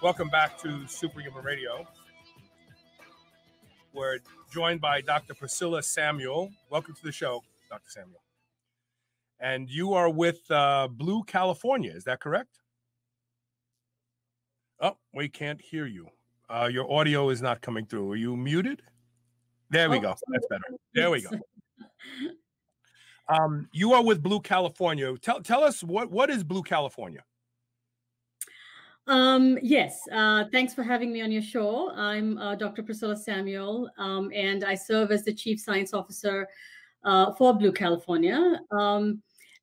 Welcome back to Superhuman Radio. We're joined by Dr. Priscilla Samuel. Welcome to the show, Dr. Samuel. And you are with Blue California, is that correct? Oh, we can't hear you. Your audio is not coming through. Are you muted? There we go. That's better. There we go. You are with Blue California. Tell us what is Blue California? Yes. Thanks for having me on your show. I'm Dr. Priscilla Samuel, and I serve as the Chief Science Officer for Blue California.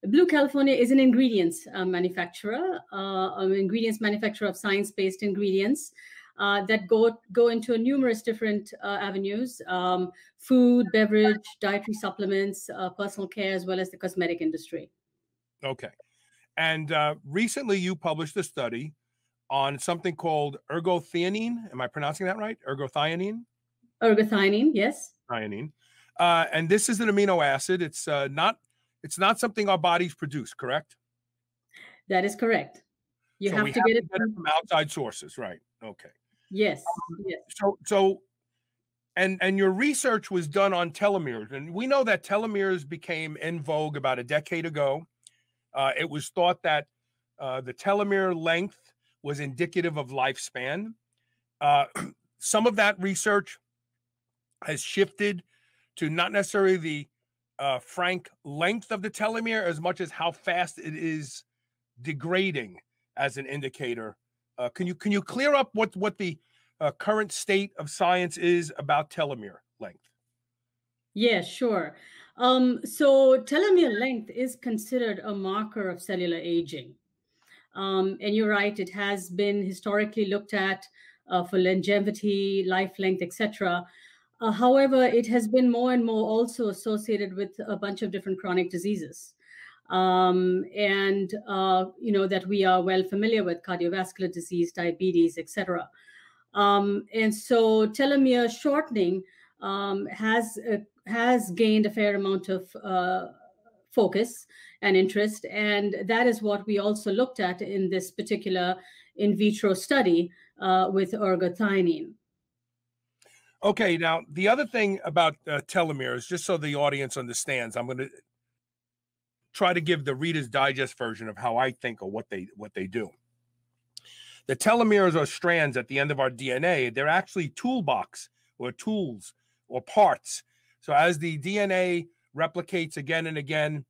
Blue California is an ingredients manufacturer, of science-based ingredients that go into numerous different avenues: food, beverage, dietary supplements, personal care, as well as the cosmetic industry. Okay. And recently you published a study on something called ergothioneine. Am I pronouncing that right? Ergothioneine? Ergothioneine, yes. Thioneine. And this is an amino acid. It's not something our bodies produce, correct? That is correct. You have to get it from outside sources, right? Okay. Yes. Yes. So and your research was done on telomeres, and we know that telomeres became in vogue about a decade ago. It was thought that the telomere length was indicative of lifespan. Some of that research has shifted to not necessarily the frank length of the telomere as much as how fast it is degrading as an indicator. Can you clear up what the current state of science is about telomere length? Yeah, sure. So telomere length is considered a marker of cellular aging. And you're right, it has been historically looked at for longevity, life length, etc. However, it has been more and more also associated with a bunch of different chronic diseases. That we are well familiar with: cardiovascular disease, diabetes, etc. And so telomere shortening has gained a fair amount of focus and interest, and that is what we also looked at in this particular in vitro study with ergothioneine. Okay, now the other thing about telomeres, just so the audience understands, I'm going to try to give the Reader's Digest version of how I think of what they do. The telomeres are strands at the end of our DNA. They're actually toolbox or tools or parts. So as the DNA replicates again and again,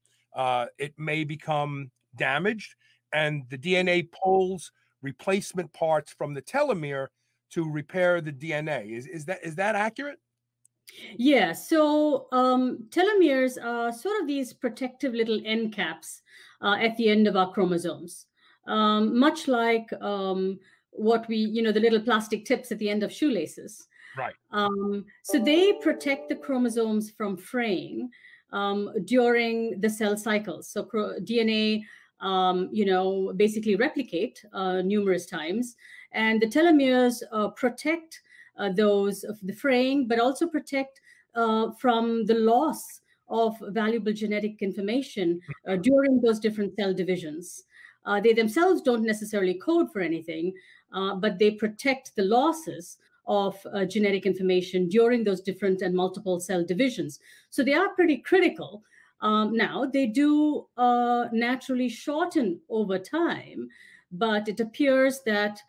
it may become damaged, and the DNA pulls replacement parts from the telomere to repair the DNA. Is that accurate? Yeah, so telomeres are sort of these protective little end caps at the end of our chromosomes, much like what the little plastic tips at the end of shoelaces. Right. So they protect the chromosomes from fraying during the cell cycles. So DNA, basically replicate numerous times, and the telomeres protect those of the fraying, but also protect from the loss of valuable genetic information during those different cell divisions. They themselves don't necessarily code for anything, but they protect the losses of genetic information during those different and multiple cell divisions. So they are pretty critical. Now, they do naturally shorten over time, but it appears that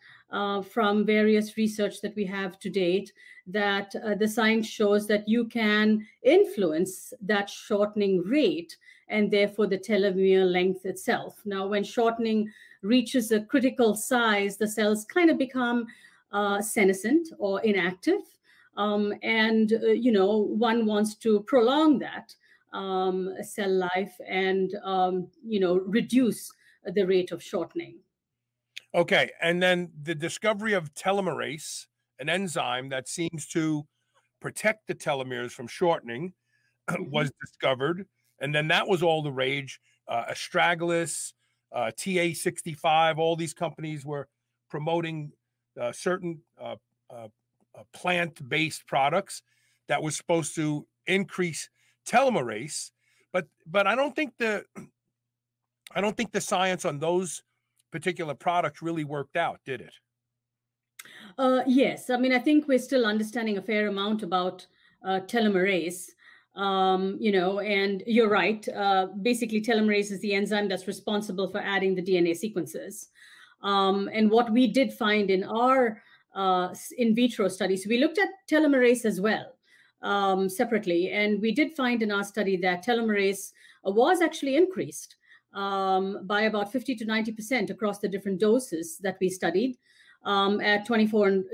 from various research that we have to date, that the science shows that you can influence that shortening rate and therefore the telomere length itself. Now, when shortening reaches a critical size, the cells kind of become senescent or inactive. One wants to prolong that cell life and, reduce the rate of shortening. Okay. And then the discovery of telomerase, an enzyme that seems to protect the telomeres from shortening, was discovered. And then that was all the rage. Astragalus, TA65, all these companies were promoting certain plant-based products that was supposed to increase telomerase, but I don't think the science on those particular products really worked out, did it? Yes, I mean, I think we're still understanding a fair amount about telomerase. And you're right. Basically, telomerase is the enzyme that's responsible for adding the DNA sequences. And what we did find in our in vitro studies, we looked at telomerase as well, separately, and we did find in our study that telomerase was actually increased by about 50 to 90% across the different doses that we studied at 24 and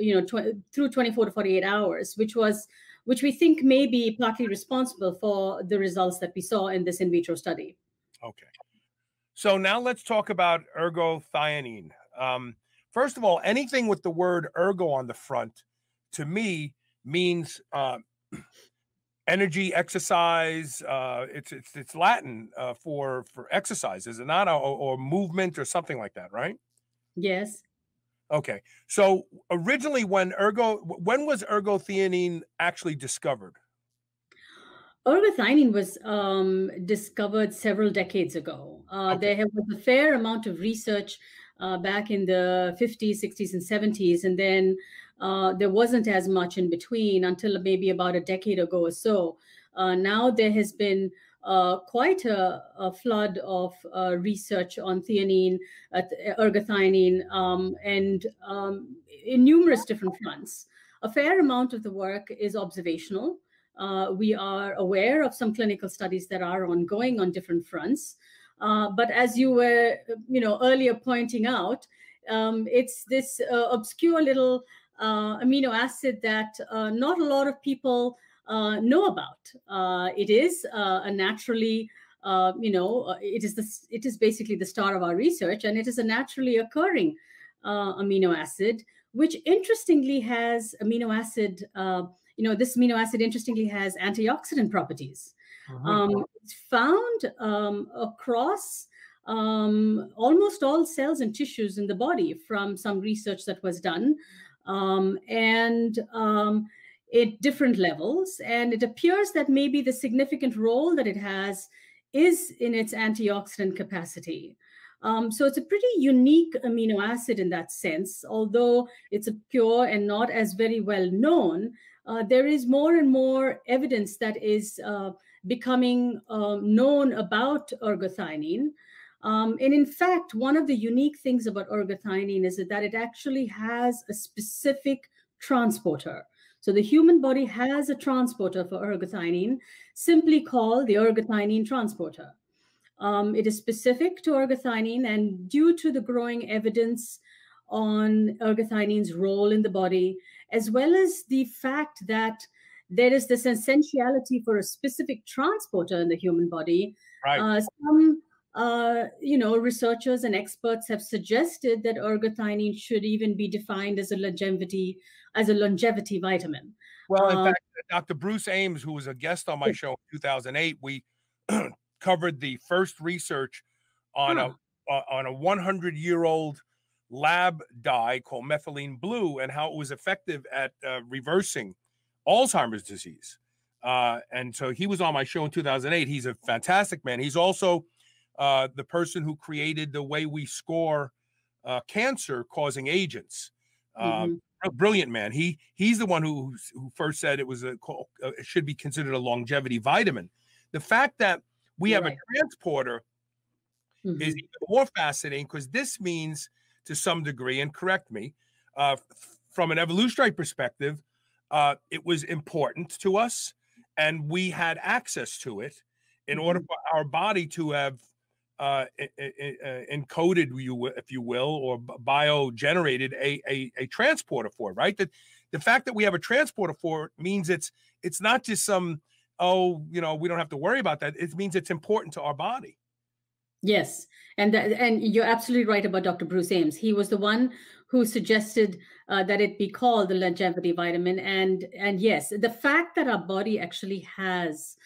through 24 to 48 hours, which we think may be partly responsible for the results that we saw in this in vitro study. Okay. So now let's talk about ergothioneine. First of all, anything with the word ergo on the front, to me, means energy, exercise. It's Latin for exercise, is it not? Or movement or something like that, right? Yes. Okay. So originally, when was ergothioneine actually discovered? Ergothioneine was discovered several decades ago. Okay. There was a fair amount of research back in the 50s, 60s, and 70s, and then there wasn't as much in between until maybe about a decade ago or so. Now there has been quite a flood of research on theanine, ergothioneine, and in numerous different fronts. A fair amount of the work is observational. We are aware of some clinical studies that are ongoing on different fronts. But as you were, earlier pointing out, it's this obscure little amino acid that not a lot of people know about. It is a naturally, it is basically the star of our research, and it is a naturally occurring amino acid, which interestingly has this amino acid interestingly has antioxidant properties. It's found across almost all cells and tissues in the body from some research that was done, and at different levels. And it appears that maybe the significant role that it has is in its antioxidant capacity. So it's a pretty unique amino acid in that sense. Although it's a pure and not as very well known, there is more and more evidence that is becoming known about ergothioneine. And in fact, one of the unique things about ergothioneine is that it actually has a specific transporter. So the human body has a transporter for ergothioneine, simply called the ergothioneine transporter. It is specific to ergothioneine, and due to the growing evidence on ergothione's role in the body, as well as the fact that there is this essentiality for a specific transporter in the human body, Right. some researchers and experts have suggested that ergothioneine should even be defined as a longevity vitamin. Well, in fact, Dr. Bruce Ames, who was a guest on my show in 2008, we covered the first research on a 100-year-old lab dye called methylene blue and how it was effective at reversing Alzheimer's disease. And so he was on my show in 2008. He's a fantastic man. He's also the person who created the way we score cancer-causing agents. Brilliant man. He's the one who first said it was it should be considered a longevity vitamin. The fact that we have a transporter is even more fascinating, because this means, to some degree, and correct me, from an evolutionary perspective, it was important to us, and we had access to it in order for our body to have encoded, if you will, or bio-generated a transporter for it, right? The fact that we have a transporter for it means it's not just some, we don't have to worry about that. It means it's important to our body. Yes, and you're absolutely right about Dr. Bruce Ames. He was the one who suggested that it be called the longevity vitamin. And yes, the fact that our body actually has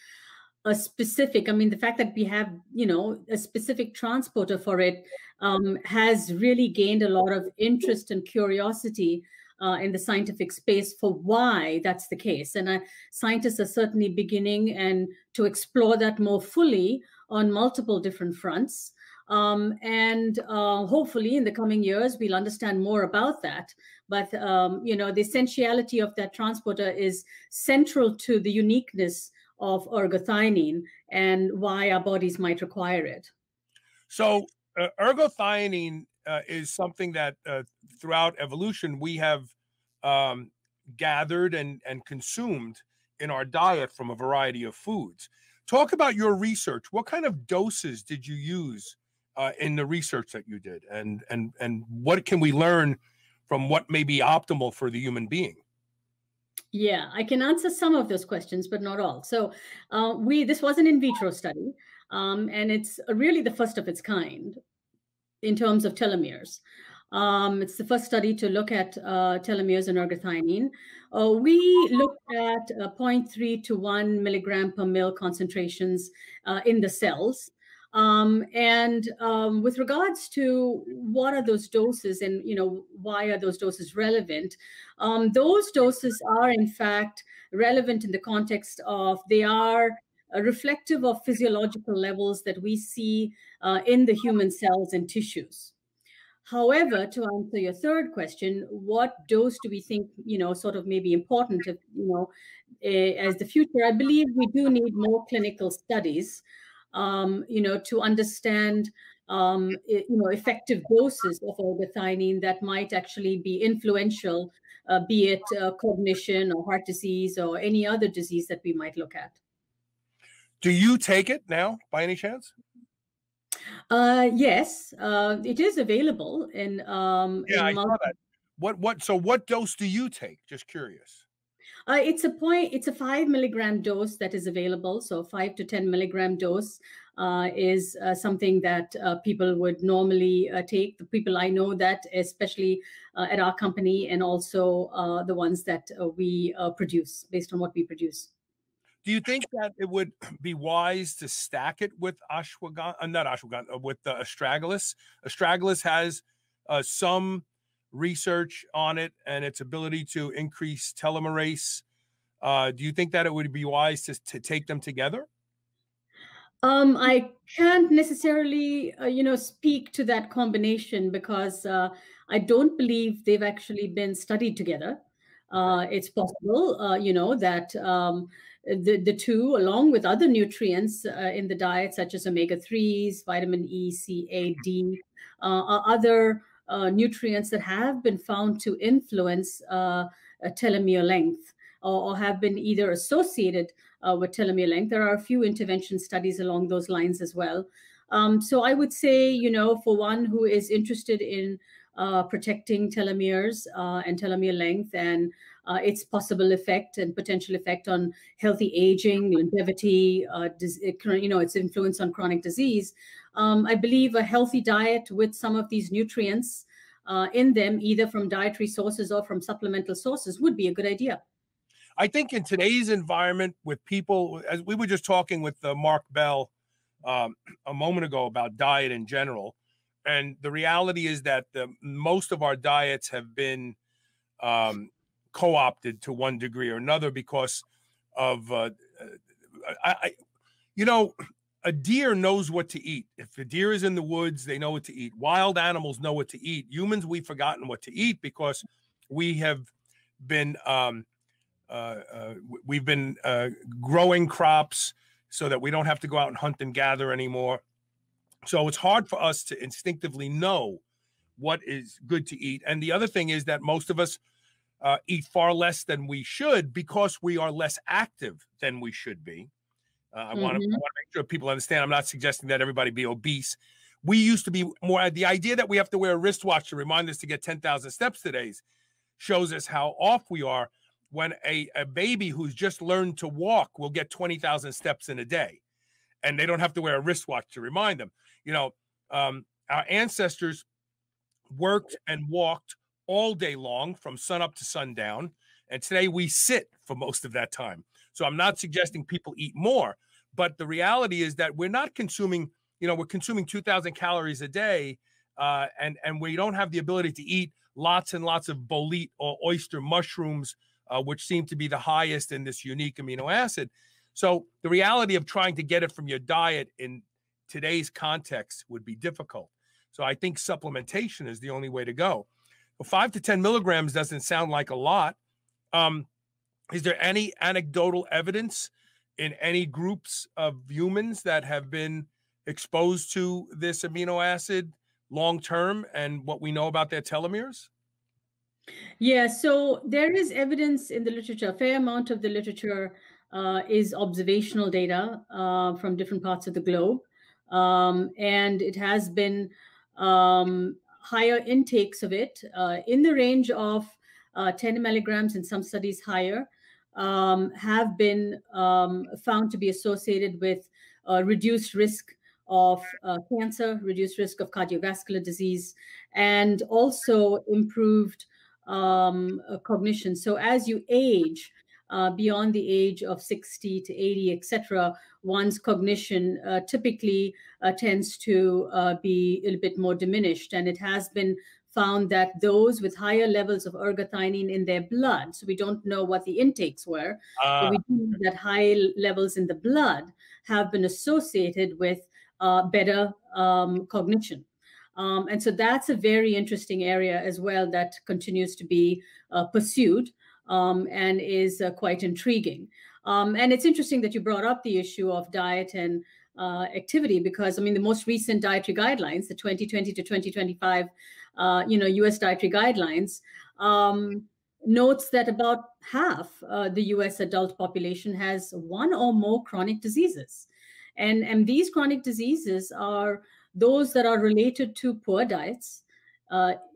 a specific, the fact that we have, a specific transporter for it has really gained a lot of interest and curiosity in the scientific space for why that's the case. And scientists are certainly beginning to explore that more fully on multiple different fronts. And hopefully in the coming years, we'll understand more about that. But, the essentiality of that transporter is central to the uniqueness of ergothioneine and why our bodies might require it. So ergothioneine is something that throughout evolution we have gathered and consumed in our diet from a variety of foods. Talk about your research. What kind of doses did you use in the research that you did, and what can we learn from what may be optimal for the human being? Yeah, I can answer some of those questions, but not all. So this was an in vitro study, and it's really the first of its kind in terms of telomeres. It's the first study to look at telomeres and ergothioneine. We looked at 0.3 to 1 milligram per mil concentrations in the cells. With regards to what are those doses and why are those doses relevant, those doses are in fact relevant in the context of they are reflective of physiological levels that we see in the human cells and tissues. However, to answer your third question, what dose do we think, sort of may be important, if, as the future? I believe we do need more clinical studies, to understand, effective doses of ergothioneine that might actually be influential, be it cognition or heart disease or any other disease that we might look at. Do you take it now, by any chance? Yes, it is available in. Yeah, I saw that. So what dose do you take? Just curious. It's a 5 milligram dose that is available. So 5 to 10 milligram dose is something that people would normally take. The people I know that, especially at our company, and also the ones that we produce based on what we produce. Do you think that it would be wise to stack it with with the Astragalus? Astragalus has some research on it and its ability to increase telomerase. Do you think that it would be wise to take them together? I can't necessarily, speak to that combination because I don't believe they've actually been studied together. It's possible, that the two, along with other nutrients in the diet, such as omega-3s, vitamin E, C, A, D, are other nutrients that have been found to influence telomere length or have been either associated with telomere length. There are a few intervention studies along those lines as well. So I would say, for one who is interested in protecting telomeres and telomere length and its possible effect and potential effect on healthy aging, longevity, its influence on chronic disease, I believe a healthy diet with some of these nutrients in them, either from dietary sources or from supplemental sources, would be a good idea. I think in today's environment with people, as we were just talking with Mark Bell a moment ago about diet in general, and the reality is that most of our diets have been co-opted to one degree or another because of, a deer knows what to eat. If a deer is in the woods, they know what to eat. Wild animals know what to eat. Humans, we've forgotten what to eat because we have been growing crops so that we don't have to go out and hunt and gather anymore. So it's hard for us to instinctively know what is good to eat. And the other thing is that most of us eat far less than we should because we are less active than we should be. I want to make sure people understand. I'm not suggesting that everybody be obese. We used to be more. The idea that we have to wear a wristwatch to remind us to get 10,000 steps today shows us how off we are. When a baby who's just learned to walk will get 20,000 steps in a day, and they don't have to wear a wristwatch to remind them. Our ancestors worked and walked all day long from sunup to sundown, and today we sit for most of that time. So I'm not suggesting people eat more, but the reality is that we're not consuming, we're consuming 2,000 calories a day, and we don't have the ability to eat lots and lots of bolete or oyster mushrooms, which seem to be the highest in this unique amino acid. So the reality of trying to get it from your diet in today's context would be difficult. So I think supplementation is the only way to go. Well, 5 to 10 milligrams doesn't sound like a lot. Is there any anecdotal evidence in any groups of humans that have been exposed to this amino acid long term and what we know about their telomeres? Yeah, so there is evidence in the literature. A fair amount of the literature is observational data from different parts of the globe. And it has been higher intakes of it in the range of 10 milligrams, in some studies higher, have been found to be associated with reduced risk of cancer, reduced risk of cardiovascular disease, and also improved cognition. So as you age, beyond the age of 60 to 80, etc., one's cognition typically tends to be a little bit more diminished. And it has been found that those with higher levels of ergothioneine in their blood, so we don't know what the intakes were, but we do know that high levels in the blood have been associated with better cognition. And so that's a very interesting area as well that continues to be pursued and is quite intriguing. And it's interesting that you brought up the issue of diet and activity, because I mean, the most recent dietary guidelines, the 2020 to 2025, U.S. dietary guidelines, notes that about half the U.S. adult population has one or more chronic diseases. And these chronic diseases are those that are related to poor diets,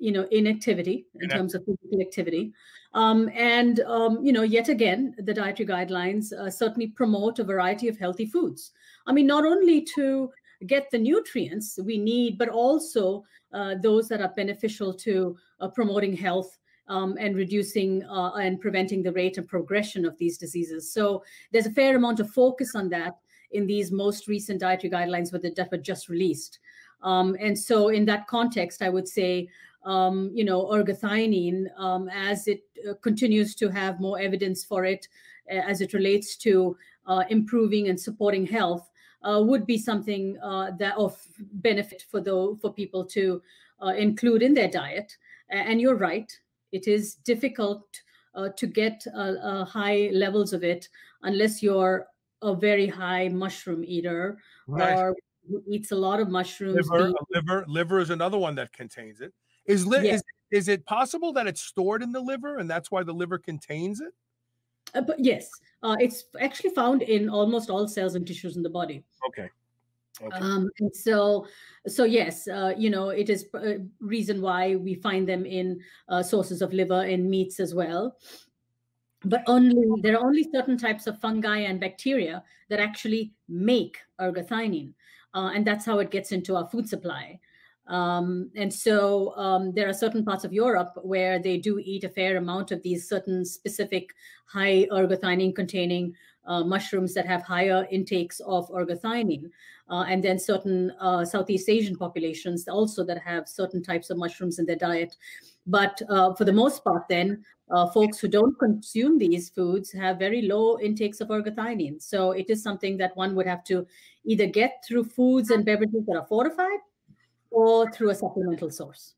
inactivity in terms of physical activity. Yet again, the dietary guidelines certainly promote a variety of healthy foods. I mean, not only to get the nutrients we need, but also those that are beneficial to promoting health and reducing and preventing the rate and progression of these diseases. So there's a fair amount of focus on that in these most recent dietary guidelines that were just released. And so in that context, I would say, ergothioneine, as it continues to have more evidence for it, as it relates to improving and supporting health, would be something that of benefit for people to include in their diet. And you're right, it is difficult to get high levels of it unless you're a very high mushroom eater, right, or who eats a lot of mushrooms. Liver is another one that contains it. Is it possible that it's stored in the liver and that's why the liver contains it? But yes, it's actually found in almost all cells and tissues in the body. Okay. And so yes, it is a reason why we find them in sources of liver and meats as well. But there are only certain types of fungi and bacteria that actually make ergothioneine, and that's how it gets into our food supply. And so there are certain parts of Europe where they do eat a fair amount of these certain specific high ergothioneine containing mushrooms that have higher intakes of ergothioneine. And then certain Southeast Asian populations also that have certain types of mushrooms in their diet. But for the most part, then, folks who don't consume these foods have very low intakes of ergothioneine. So it is something that one would have to either get through foods and beverages that are fortified or through a supplemental source.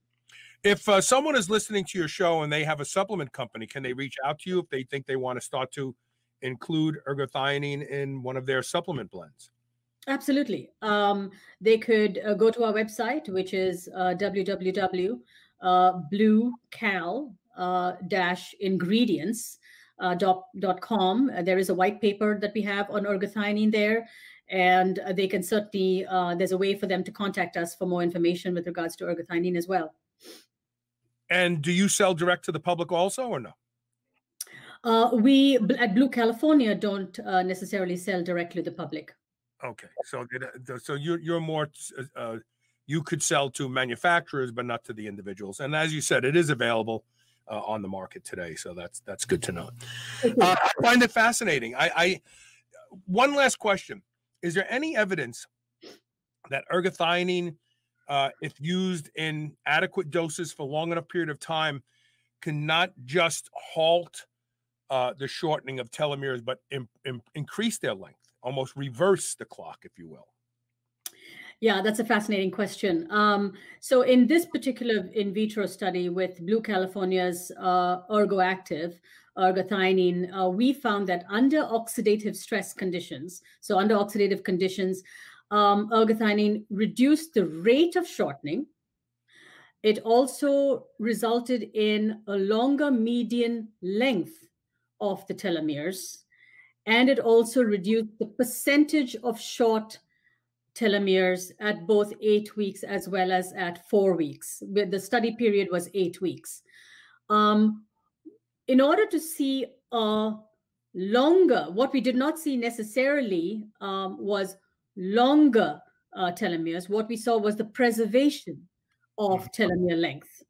If someone is listening to your show and they have a supplement company, can they reach out to you if they think they want to start to include ergothioneine in one of their supplement blends? Absolutely. They could go to our website, which is www.bluecal-ingredients.com. There is a white paper that we have on ergothioneine there, and they can certainly, there's a way for them to contact us for more information with regards to ergothioneine as well. And do you sell direct to the public also, or no? We at Blue California don't necessarily sell directly to the public. Okay, so you're more you could sell to manufacturers, but not to the individuals. And as you said, it is available on the market today, so that's good to know. I find it fascinating. One last question: is there any evidence that ergothioneine, if used in adequate doses for long enough period of time, can not just halt the shortening of telomeres, but increase their length, almost reverse the clock, if you will? Yeah, that's a fascinating question. So in this particular in vitro study with Blue California's ErgoActive, ergothioneine, we found that under oxidative stress conditions, so under oxidative conditions, ergothioneine reduced the rate of shortening. It also resulted in a longer median length of the telomeres, and it also reduced the percentage of short telomeres at both 8 weeks as well as at 4 weeks. The study period was 8 weeks. In order to see a longer, what we did not see necessarily was longer telomeres. What we saw was the preservation of telomere length.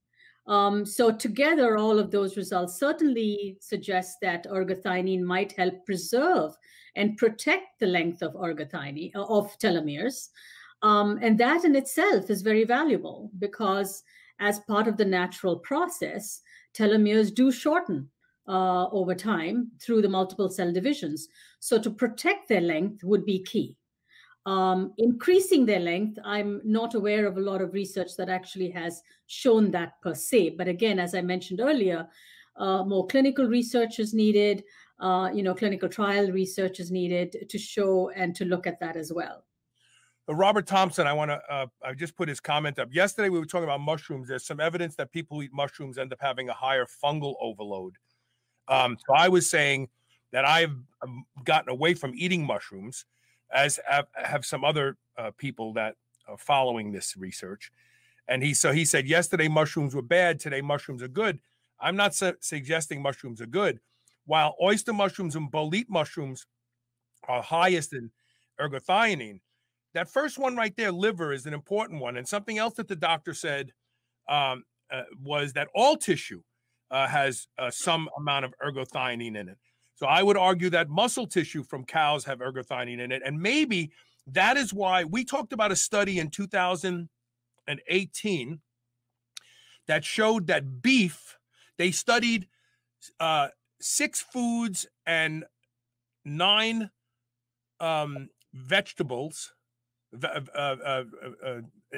So together, all of those results certainly suggest that ergothioneine might help preserve and protect the length of ergothioneine of telomeres. And that in itself is very valuable because as part of the natural process, telomeres do shorten over time through the multiple cell divisions. So to protect their length would be key. Increasing their length, I'm not aware of a lot of research that actually has shown that per se. But again, as I mentioned earlier, more clinical research is needed, clinical trial research is needed to show and to look at that as well. Robert Thompson, I just put his comment up. Yesterday, we were talking about mushrooms. There's some evidence that people who eat mushrooms end up having a higher fungal overload. So I was saying that I've gotten away from eating mushrooms, as have some other people that are following this research. And he said, yesterday mushrooms were bad, today mushrooms are good. I'm not suggesting mushrooms are good. While oyster mushrooms and bolete mushrooms are highest in ergothioneine, that first one right there, liver, is an important one. And something else that the doctor said was that all tissue has some amount of ergothioneine in it. So I would argue that muscle tissue from cows have ergothioneine in it. And maybe that is why we talked about a study in 2018 that showed that beef, they studied 6 foods and 9 vegetables.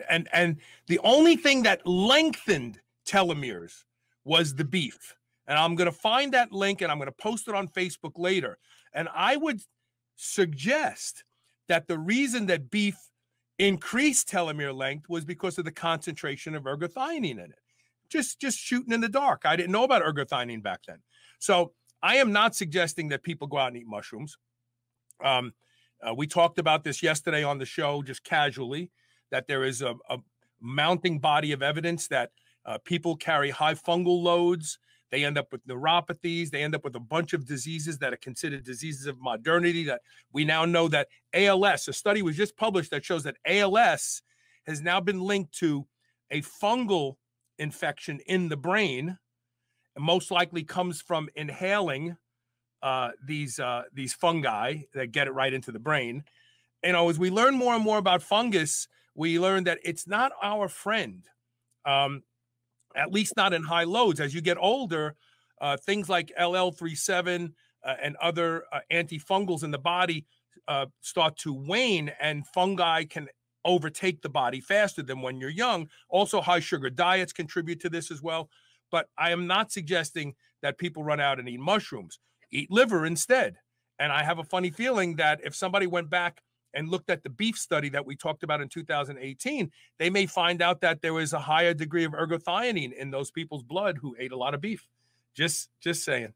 And the only thing that lengthened telomeres was the beef. And I'm going to find that link and I'm going to post it on Facebook later. And I would suggest that the reason that beef increased telomere length was because of the concentration of ergothioneine in it. Just shooting in the dark. I didn't know about ergothioneine back then. So I am not suggesting that people go out and eat mushrooms. We talked about this yesterday on the show, just casually, that there is a mounting body of evidence that people carry high fungal loads. They end up with neuropathies. They end up with a bunch of diseases that are considered diseases of modernity. That we now know that ALS, a study was just published that shows that ALS has now been linked to a fungal infection in the brain, and most likely comes from inhaling these fungi that get it right into the brain. You know, as we learn more and more about fungus, we learn that it's not our friend. At least not in high loads. As you get older, things like LL37 and other antifungals in the body start to wane, and fungi can overtake the body faster than when you're young. Also, high sugar diets contribute to this as well. But I am not suggesting that people run out and eat mushrooms. Eat liver instead. And I have a funny feeling that if somebody went back and looked at the beef study that we talked about in 2018, they may find out that there was a higher degree of ergothioneine in those people's blood who ate a lot of beef. Just saying.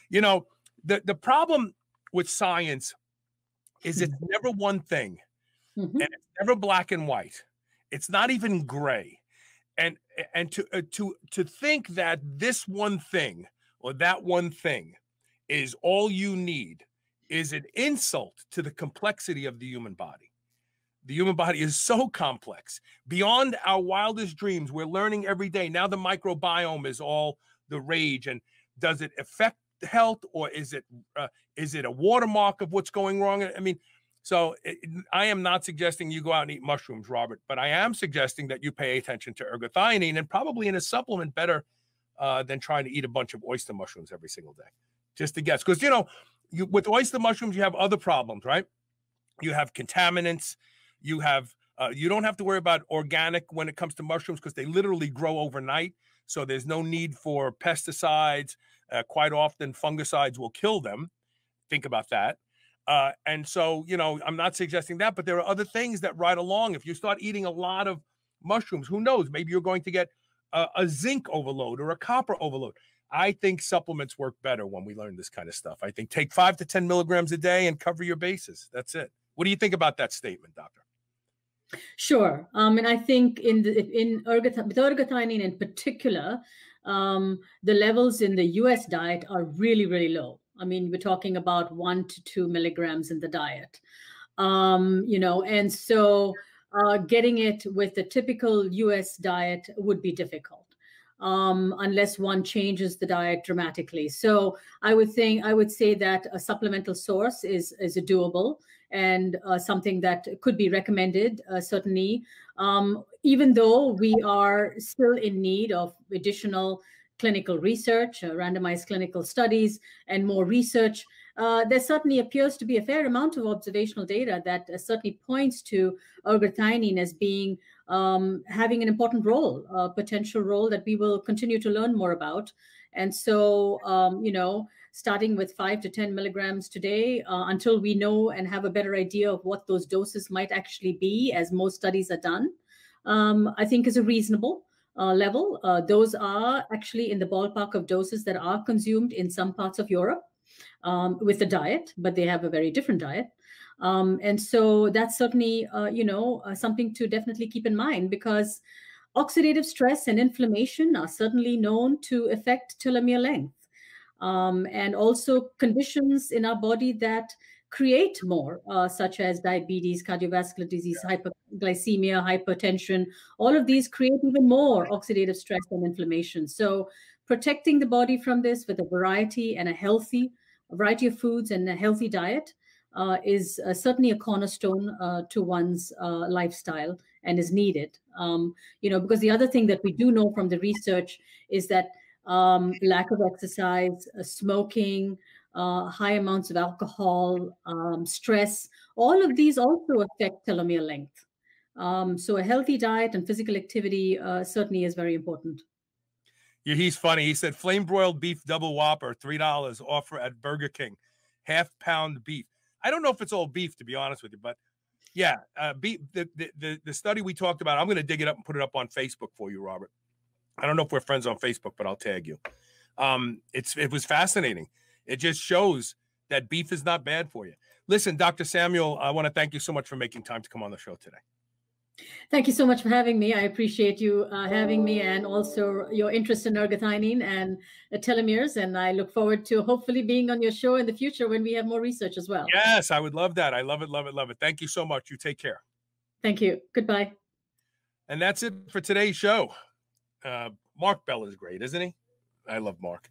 You know, the problem with science is it's never one thing, and it's never black and white. It's not even gray. And to think that this one thing or that one thing is all you need is an insult to the complexity of the human body. The human body is so complex, beyond our wildest dreams. We're learning every day. Now the microbiome is all the rage. And does it affect health, or is it a watermark of what's going wrong? I mean, I am not suggesting you go out and eat mushrooms, Robert, but I am suggesting that you pay attention to ergothioneine, and probably in a supplement better than trying to eat a bunch of oyster mushrooms every single day. Just to guess. Because, with oyster mushrooms, you have other problems, right? You have contaminants. You have you don't have to worry about organic when it comes to mushrooms because they literally grow overnight. So there's no need for pesticides. Quite often, fungicides will kill them. Think about that. And so, you know, I'm not suggesting that, but there are other things that ride along. If you start eating a lot of mushrooms, who knows? Maybe you're going to get a zinc overload or a copper overload. I think supplements work better when we learn this kind of stuff. I think take 5 to 10 milligrams a day and cover your bases. That's it. What do you think about that statement, doctor? Sure. And I think with ergothioneine in particular, the levels in the US diet are really, really low. I mean, we're talking about 1 to 2 milligrams in the diet. You know, and so getting it with the typical US diet would be difficult unless one changes the diet dramatically. So I would say that a supplemental source is a doable and something that could be recommended, certainly, even though we are still in need of additional clinical research, randomized clinical studies, and more research. There certainly appears to be a fair amount of observational data that certainly points to ergothioneine as being having an important role, a potential role that we will continue to learn more about. And so, you know, starting with 5 to 10 milligrams today until we know and have a better idea of what those doses might actually be, as most studies are done, I think is a reasonable level. Those are actually in the ballpark of doses that are consumed in some parts of Europe with the diet, but they have a very different diet. And so that's certainly, you know, something to definitely keep in mind, because oxidative stress and inflammation are certainly known to affect telomere length. And also conditions in our body that create more, such as diabetes, cardiovascular disease, hyperglycemia, hypertension. All of these create even more oxidative stress and inflammation. So protecting the body from this with a variety of foods and a healthy diet is certainly a cornerstone to one's lifestyle and is needed. You know, because the other thing that we do know from the research is that lack of exercise, smoking, high amounts of alcohol, stress, all of these also affect telomere length. So a healthy diet and physical activity certainly is very important. Yeah, he's funny. He said flame broiled beef double whopper, $3 offer at Burger King, half-pound beef. I don't know if it's all beef, to be honest with you, but yeah, beef, the study we talked about, I'm going to dig it up and put it up on Facebook for you, Robert. I don't know if we're friends on Facebook, but I'll tag you. It was fascinating. It just shows that beef is not bad for you. Listen, Dr. Samuel, I want to thank you so much for making time to come on the show today. Thank you so much for having me. I appreciate you having me, and also your interest in ergothioneine and telomeres. And I look forward to hopefully being on your show in the future when we have more research as well. Yes, I would love that. I love it, love it, love it. Thank you so much. You take care. Thank you. Goodbye. And that's it for today's show. Mark Bell is great, isn't he? I love Mark.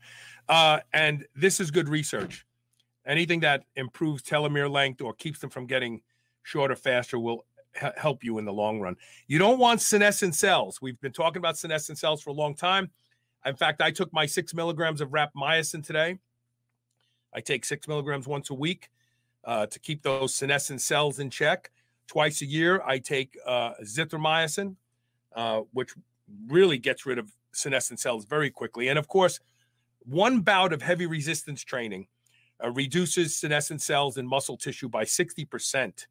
And this is good research. Anything that improves telomere length or keeps them from getting shorter faster will help you in the long run. You don't want senescent cells. We've been talking about senescent cells for a long time. In fact, I took my 6 milligrams of rapamycin today. I take 6 milligrams once a week to keep those senescent cells in check. Twice a year, I take zithromycin, which really gets rid of senescent cells very quickly. And of course, one bout of heavy resistance training reduces senescent cells in muscle tissue by 60%.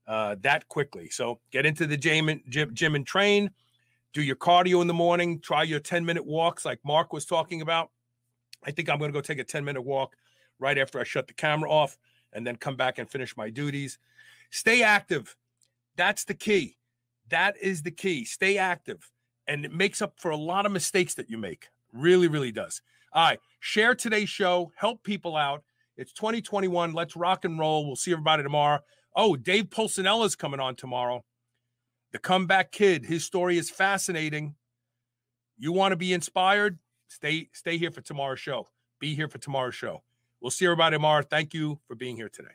That quickly. So get into the gym and train, do your cardio in the morning, try your 10-minute walks like Mark was talking about. I think I'm going to go take a 10-minute walk right after I shut the camera off and then come back and finish my duties. Stay active. That's the key. That is the key. Stay active. And it makes up for a lot of mistakes that you make. Really, really does. All right. Share today's show. Help people out. It's 2021. Let's rock and roll. We'll see everybody tomorrow. Oh, Dave Pulsinella's coming on tomorrow. The comeback kid. His story is fascinating. You want to be inspired? Stay here for tomorrow's show. Be here for tomorrow's show. We'll see everybody tomorrow. Thank you for being here today.